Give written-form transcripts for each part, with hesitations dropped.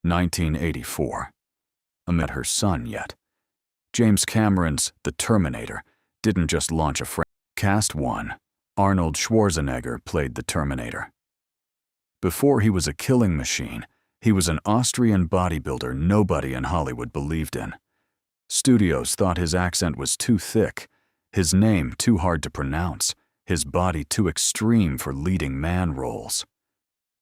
1984. Met her son yet. James Cameron's The Terminator didn't just launch a Cast 1. Arnold Schwarzenegger played the Terminator. Before he was a killing machine, he was an Austrian bodybuilder nobody in Hollywood believed in. Studios thought his accent was too thick, his name too hard to pronounce, his body too extreme for leading man roles.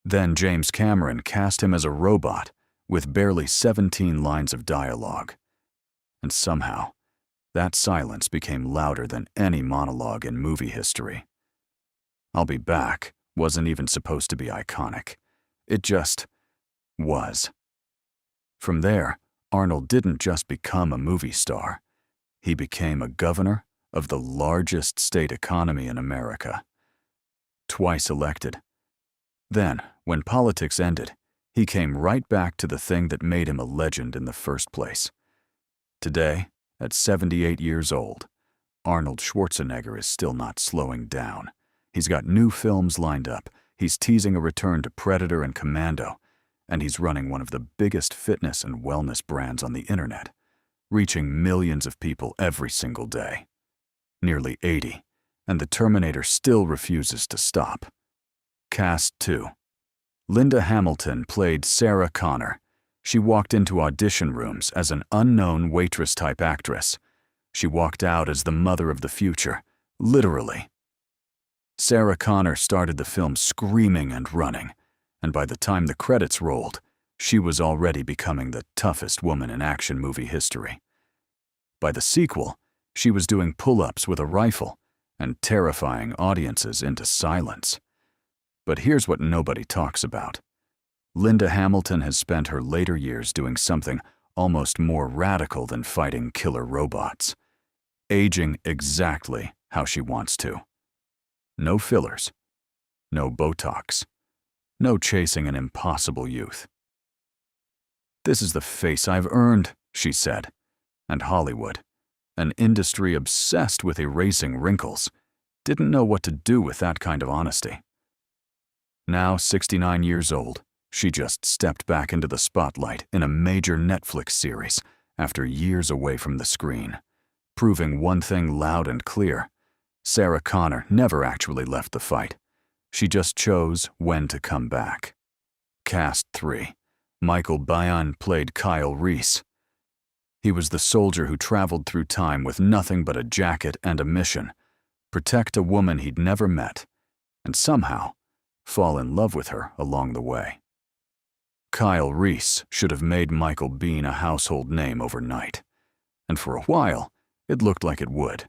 Then James Cameron cast him as a robot with barely 17 lines of dialogue. And somehow, that silence became louder than any monologue in movie history. "I'll be back" wasn't even supposed to be iconic. It just was. From there, Arnold didn't just become a movie star. He became a governor of the largest state economy in America. Twice elected. Then, when politics ended, he came right back to the thing that made him a legend in the first place. Today, at 78 years old, Arnold Schwarzenegger is still not slowing down. He's got new films lined up, he's teasing a return to Predator and Commando, and he's running one of the biggest fitness and wellness brands on the internet, reaching millions of people every single day. Nearly 80, and the Terminator still refuses to stop. Cast 2. Linda Hamilton played Sarah Connor. She walked into audition rooms as an unknown waitress-type actress. She walked out as the mother of the future, literally. Sarah Connor started the film screaming and running, and by the time the credits rolled, she was already becoming the toughest woman in action movie history. By the sequel, she was doing pull-ups with a rifle and terrifying audiences into silence. But here's what nobody talks about. Linda Hamilton has spent her later years doing something almost more radical than fighting killer robots. Aging exactly how she wants to. No fillers. No Botox. No chasing an impossible youth. "This is the face I've earned," she said. And Hollywood, an industry obsessed with erasing wrinkles, didn't know what to do with that kind of honesty. Now 69 years old, she just stepped back into the spotlight in a major Netflix series after years away from the screen, proving one thing loud and clear: Sarah Connor never actually left the fight. She just chose when to come back. Cast 3. Michael Biehn played Kyle Reese. He was the soldier who traveled through time with nothing but a jacket and a mission: protect a woman he'd never met, and somehow fall in love with her along the way. Kyle Reese should have made Michael Biehn a household name overnight, and for a while, it looked like it would.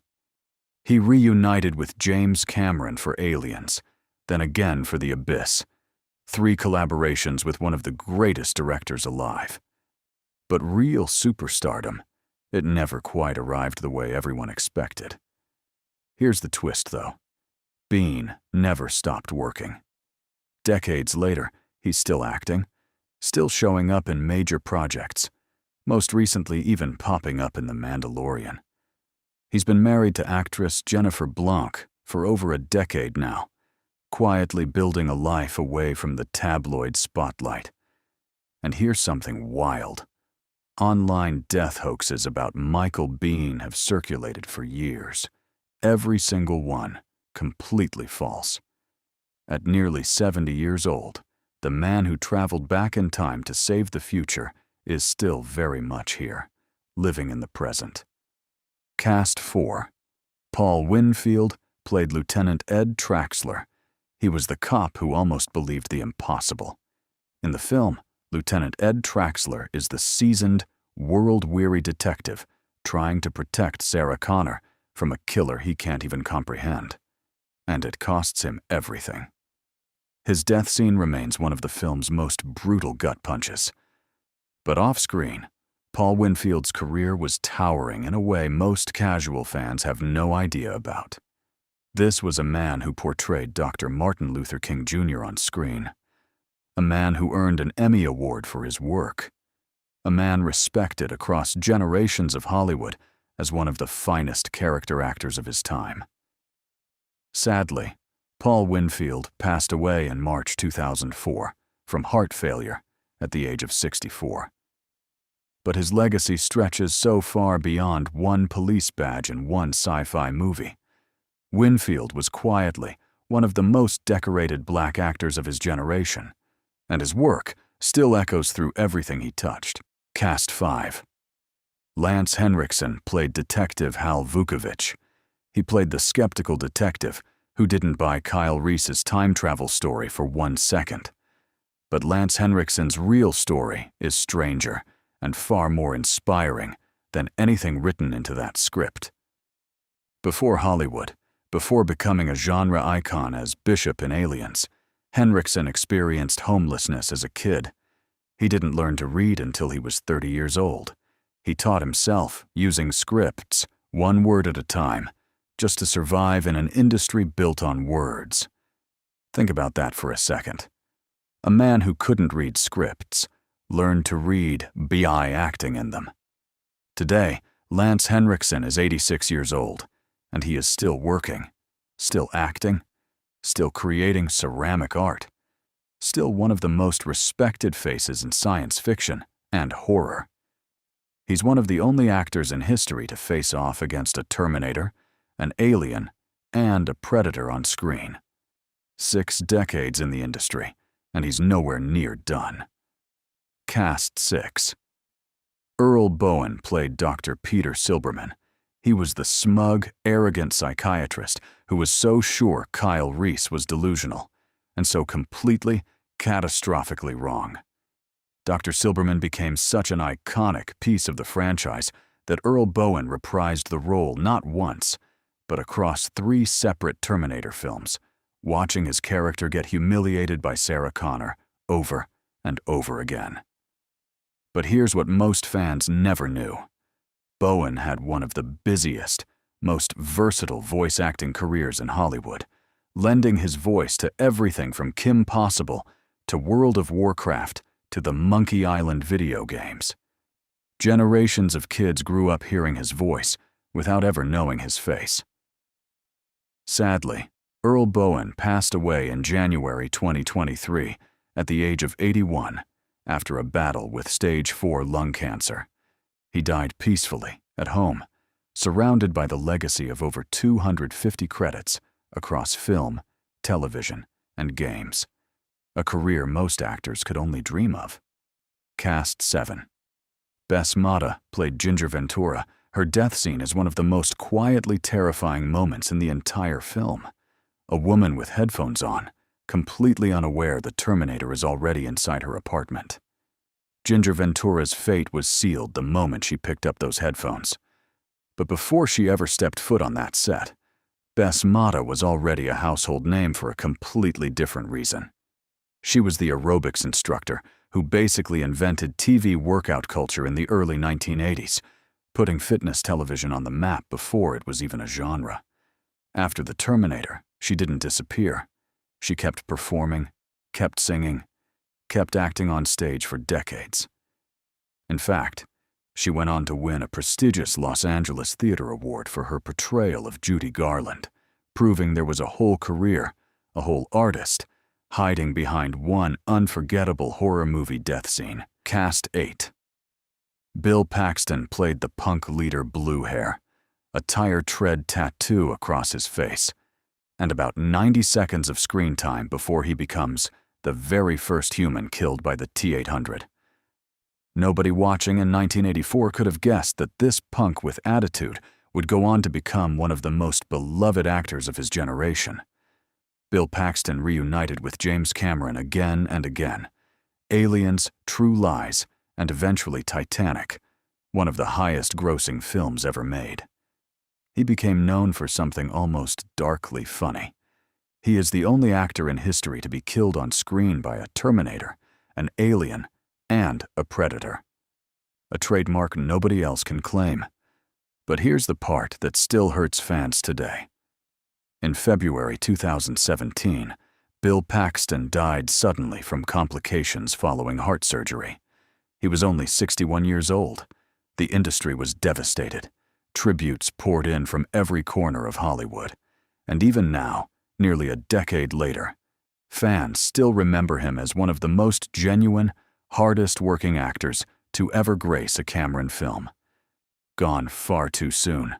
He reunited with James Cameron for Aliens, then again for The Abyss, 3 collaborations with one of the greatest directors alive. But real superstardom, it never quite arrived the way everyone expected. Here's the twist, though. Biehn never stopped working. Decades later, he's still acting, still showing up in major projects, most recently even popping up in The Mandalorian. He's been married to actress Jennifer Blanc for over a decade now, quietly building a life away from the tabloid spotlight. And here's something wild. Online death hoaxes about Michael Biehn have circulated for years. Every single one completely false. At nearly 70 years old, the man who traveled back in time to save the future is still very much here, living in the present. Cast 4. Paul Winfield played Lieutenant Ed Traxler. He was the cop who almost believed the impossible. In the film, Lieutenant Ed Traxler is the seasoned, world-weary detective trying to protect Sarah Connor from a killer he can't even comprehend. And it costs him everything. His death scene remains one of the film's most brutal gut punches. But off-screen, Paul Winfield's career was towering in a way most casual fans have no idea about. This was a man who portrayed Dr. Martin Luther King Jr. on screen. A man who earned an Emmy Award for his work. A man respected across generations of Hollywood as one of the finest character actors of his time. Sadly, Paul Winfield passed away in March 2004 from heart failure at the age of 64. But his legacy stretches so far beyond one police badge and one sci-fi movie. Winfield was quietly one of the most decorated black actors of his generation, and his work still echoes through everything he touched. Cast 5. Lance Henriksen played Detective Hal Vukovich. He played the skeptical detective who didn't buy Kyle Reese's time travel story for 1 second. But Lance Henriksen's real story is stranger and far more inspiring than anything written into that script. Before Hollywood, before becoming a genre icon as Bishop in Aliens, Henriksen experienced homelessness as a kid. He didn't learn to read until he was 30 years old. He taught himself using scripts, one word at a time, just to survive in an industry built on words. Think about that for a second. A man who couldn't read scripts learned to read BI acting in them. Today, Lance Henriksen is 86 years old, and he is still working, still acting, still creating ceramic art, still one of the most respected faces in science fiction and horror. He's one of the only actors in history to face off against a Terminator, an alien, and a predator on screen. 6 decades in the industry, and he's nowhere near done. Cast 6. Earl Boen played Dr. Peter Silberman. He was the smug, arrogant psychiatrist who was so sure Kyle Reese was delusional, and so completely, catastrophically wrong. Dr. Silberman became such an iconic piece of the franchise that Earl Boen reprised the role not once, but across 3 separate Terminator films, watching his character get humiliated by Sarah Connor over and over again. But here's what most fans never knew. Boen had one of the busiest, most versatile voice acting careers in Hollywood, lending his voice to everything from Kim Possible to World of Warcraft to the Monkey Island video games. Generations of kids grew up hearing his voice without ever knowing his face. Sadly, Earl Boen passed away in January 2023 at the age of 81 after a battle with stage 4 lung cancer. He died peacefully at home, surrounded by the legacy of over 250 credits across film, television, and games, a career most actors could only dream of. Cast 7. Bess Motta played Ginger Ventura. Her death scene is one of the most quietly terrifying moments in the entire film. A woman with headphones on, completely unaware the Terminator is already inside her apartment. Ginger Ventura's fate was sealed the moment she picked up those headphones. But before she ever stepped foot on that set, Bess Motta was already a household name for a completely different reason. She was the aerobics instructor who basically invented TV workout culture in the early 1980s, putting fitness television on the map before it was even a genre. After the Terminator, she didn't disappear. She kept performing, kept singing, kept acting on stage for decades. In fact, she went on to win a prestigious Los Angeles Theater Award for her portrayal of Judy Garland, proving there was a whole career, a whole artist, hiding behind one unforgettable horror movie death scene. Cast 8. Bill Paxton played the punk leader Blue Hair, a tire tread tattoo across his face, and about 90 seconds of screen time before he becomes the very first human killed by the T-800. Nobody watching in 1984 could have guessed that this punk with attitude would go on to become one of the most beloved actors of his generation. Bill Paxton reunited with James Cameron again and again. Aliens, True Lies, and eventually Titanic, one of the highest-grossing films ever made. He became known for something almost darkly funny. He is the only actor in history to be killed on screen by a Terminator, an alien, and a predator. A trademark nobody else can claim. But here's the part that still hurts fans today. In February 2017, Bill Paxton died suddenly from complications following heart surgery. He was only 61 years old. The industry was devastated. Tributes poured in from every corner of Hollywood. And even now, nearly a decade later, fans still remember him as one of the most genuine, hardest working actors to ever grace a Cameron film. Gone far too soon.